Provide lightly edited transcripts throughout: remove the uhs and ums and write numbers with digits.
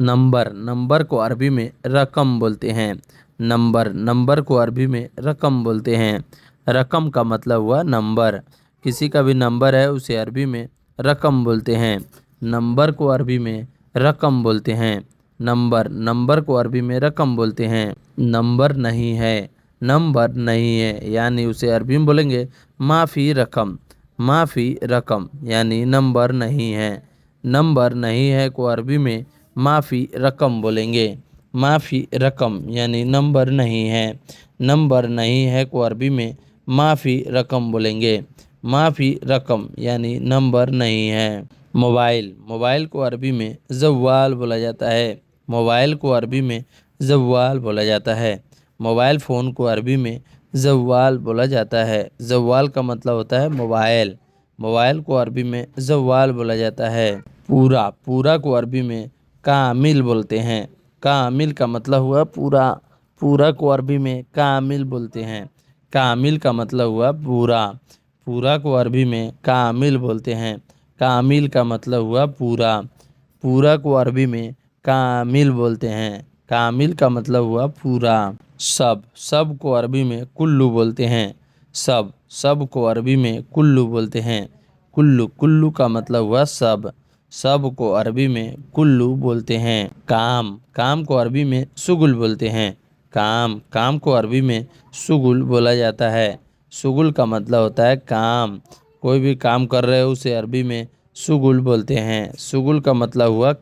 Number को अरबी में रकम बोलते हैं। नंबर को अरबी में रकम बोलते हैं। रकम का मतलब हुआ नंबर। किसी का भी नंबर है उसे अरबी में रकम बोलते हैं। नंबर को अरबी में रकम बोलते हैं। नंबर को अरबी में रकम बोलते हैं। नंबर नहीं है यानी उसे अरबी में बोलेंगे माफ़ी रकम यानी नंबर नहीं है। नंबर नहीं है को अरबी में माफ़ी रकम बोलेंगे। माफ़ी रकम यानी नंबर नहीं है। नंबर नहीं है को अरबी में माफ़ी रकम बोलेंगे। माफ़ी रकम यानी नंबर नहीं है। मोबाइल को अरबी में ज़व्वाल बोला जाता है। मोबाइल को अरबी में ज़व्वाल बोला जाता है। मोबाइल फ़ोन को अरबी में ज़व्वाल बोला जाता है। ज़व्वाल का मतलब होता है मोबाइल। मोबाइल को अरबी में ज़व्वाल बोला जाता है। पूरा को अरबी में कामिल बोलते हैं। कामिल का मतलब हुआ पूरा को अरबी में कामिल बोलते हैं। कामिल का मतलब हुआ पूरा को अरबी में कामिल बोलते हैं। कामिल का मतलब हुआ पूरा को अरबी में कामिल बोलते हैं। कामिल का मतलब हुआ पूरा। सब को अरबी में कुल्लू बोलते हैं। सब को अरबी में कुल्लू बोलते हैं। कुल्लू का मतलब हुआ सब को अरबी में कुल्लू बोलते हैं। काम को अरबी में शुगुल बोलते हैं। काम को अरबी में शुगुल बोला जाता है। शुगुल का मतलब होता है काम। कोई भी काम कर रहे हो उसे अरबी में शुगुल बोलते हैं। शुगुल का मतलब हुआ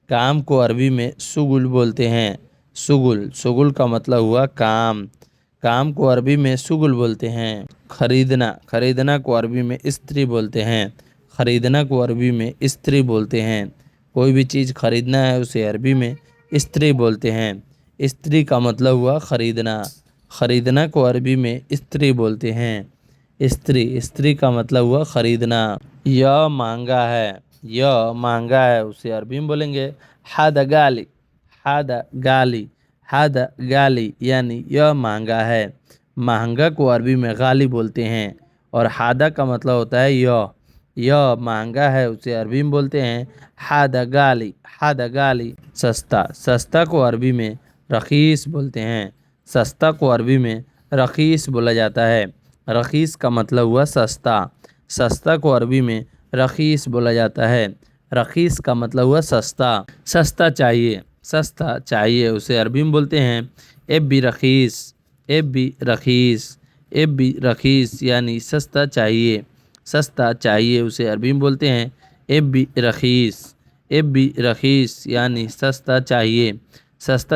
काम को अरबी में शुगुल बोलते हैं। शुगुल का मतलब हुआ काम को अरबी में शुगुल बोलते हैं। खरीदना को अरबी में इस्त्री बोलते हैं। खरीदना को अरबी में इस्त्री बोलते हैं। कोई भी चीज़ खरीदना है उसे अरबी में इस्त्री बोलते हैं। इस्त्री का मतलब हुआ खरीदना को अरबी में इस्त्री बोलते हैं। इस्त्री का मतलब हुआ खरीदना। यह महंगा है उसे अरबी में बोलेंगे हाद गाली यानी यह महंगा है। महंगा को अरबी में गाली बोलते हैं। और हादा का मतलब होता है यह महंगा है उसे अरबी में बोलते हैं हाद गाली। सस्ता को अरबी में रखीस बोलते हैं। सस्ता को अरबी में रखीस बोला जाता है। रखीस का मतलब हुआ सस्ता को अरबी में रखीस बोला जाता है। रखीस का मतलब हुआ सस्ता चाहिए उसे अरबी में बोलते हैं एब भी रखीस यानी सस्ता चाहिए उसे अरबी में बोलते हैं एब भी रखीस यानी सस्ता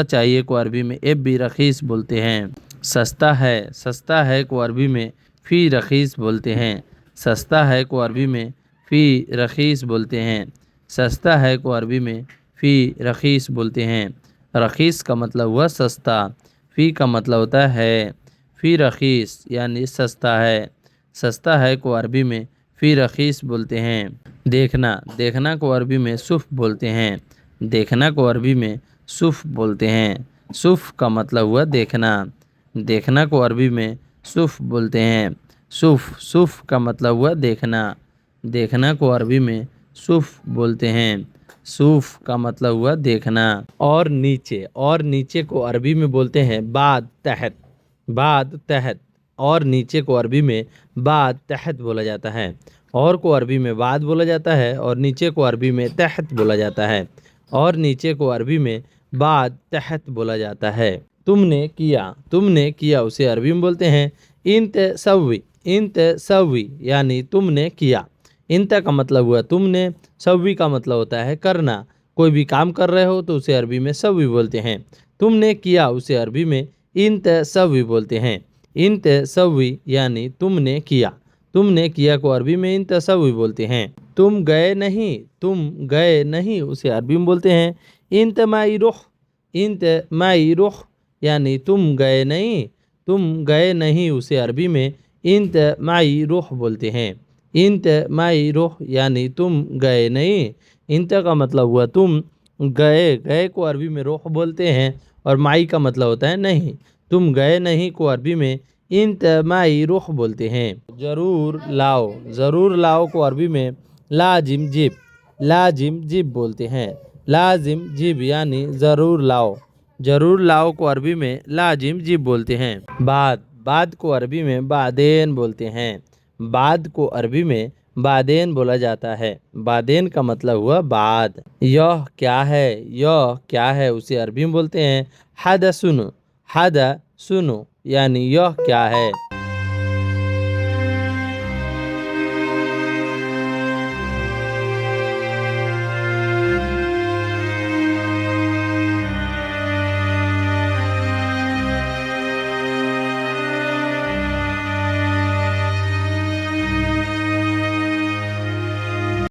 चाहिए को अरबी में एब भी रखीस बोलते हैं। सस्ता है को अरबी में फ़ी रखीस बोलते हैं। सस्ता है को अरबी में फ़ी रखीस बोलते हैं। सस्ता है को अरबी में फ़ी रखीस बोलते हैं। रखीस का मतलब हुआ सस्ता। फ़ी का मतलब होता है फ़ी रखीस यानी सस्ता है। सस्ता है को अरबी में फ़ी रखीस बोलते हैं। देखना को अरबी में सुफ़ बोलते हैं। देखना को अरबी में सुफ़ बोलते हैं। सुफ़ का मतलब हुआ देखना को अरबी में सुफ़ बोलते हैं। सुफ़ का मतलब हुआ देखना को अरबी में सुफ़ बोलते हैं। सूफ़ का मतलब हुआ देखना। और नीचे को अरबी में बोलते हैं बाद तहत। और नीचे को अरबी में बाद तहत बोला जाता है। और को अरबी में बाद बोला जाता है और नीचे को अरबी में तहत बोला जाता है। और नीचे को अरबी में बाद तहत बोला जाता है। तुमने किया उसे अरबी में बोलते हैं इंत सवी यानी तुमने किया। इंत का मतलब हुआ तुमने। सवी का मतलब होता है करना। कोई भी काम कर रहे हो तो उसे अरबी में सवी बोलते हैं। तुमने किया उसे अरबी में इंत सवी बोलते हैं। इंत सवी यानी तुमने किया को अरबी में इंत सवी बोलते हैं। तुम गए नहीं उसे अरबी में बोलते हैं इंत माई रुख यानी तुम गए नहीं उसे अरबी में इंत माई रुख बोलते हैं। इंत माई रुख यानी तुम गए नहीं। इंत का मतलब हुआ तुम। गए को अरबी में रुख बोलते हैं और माई का मतलब होता है नहीं। तुम गए नहीं को अरबी में इंत माई रुख बोलते हैं। ज़रूर लाओ को अरबी में लाजिम जिब बोलते हैं। लाजिम जिब यानी ज़रूर लाओ। ज़रूर लाओ को अरबी में लाजिम जिब बोलते हैं। बाद को अरबी में बादेन बोलते हैं। बाद को अरबी में बादेन बोला जाता है। बादेन का मतलब हुआ बाद। यह क्या है उसे अरबी में बोलते हैं हदा सुनो। हदा सुनो यानी यह क्या है।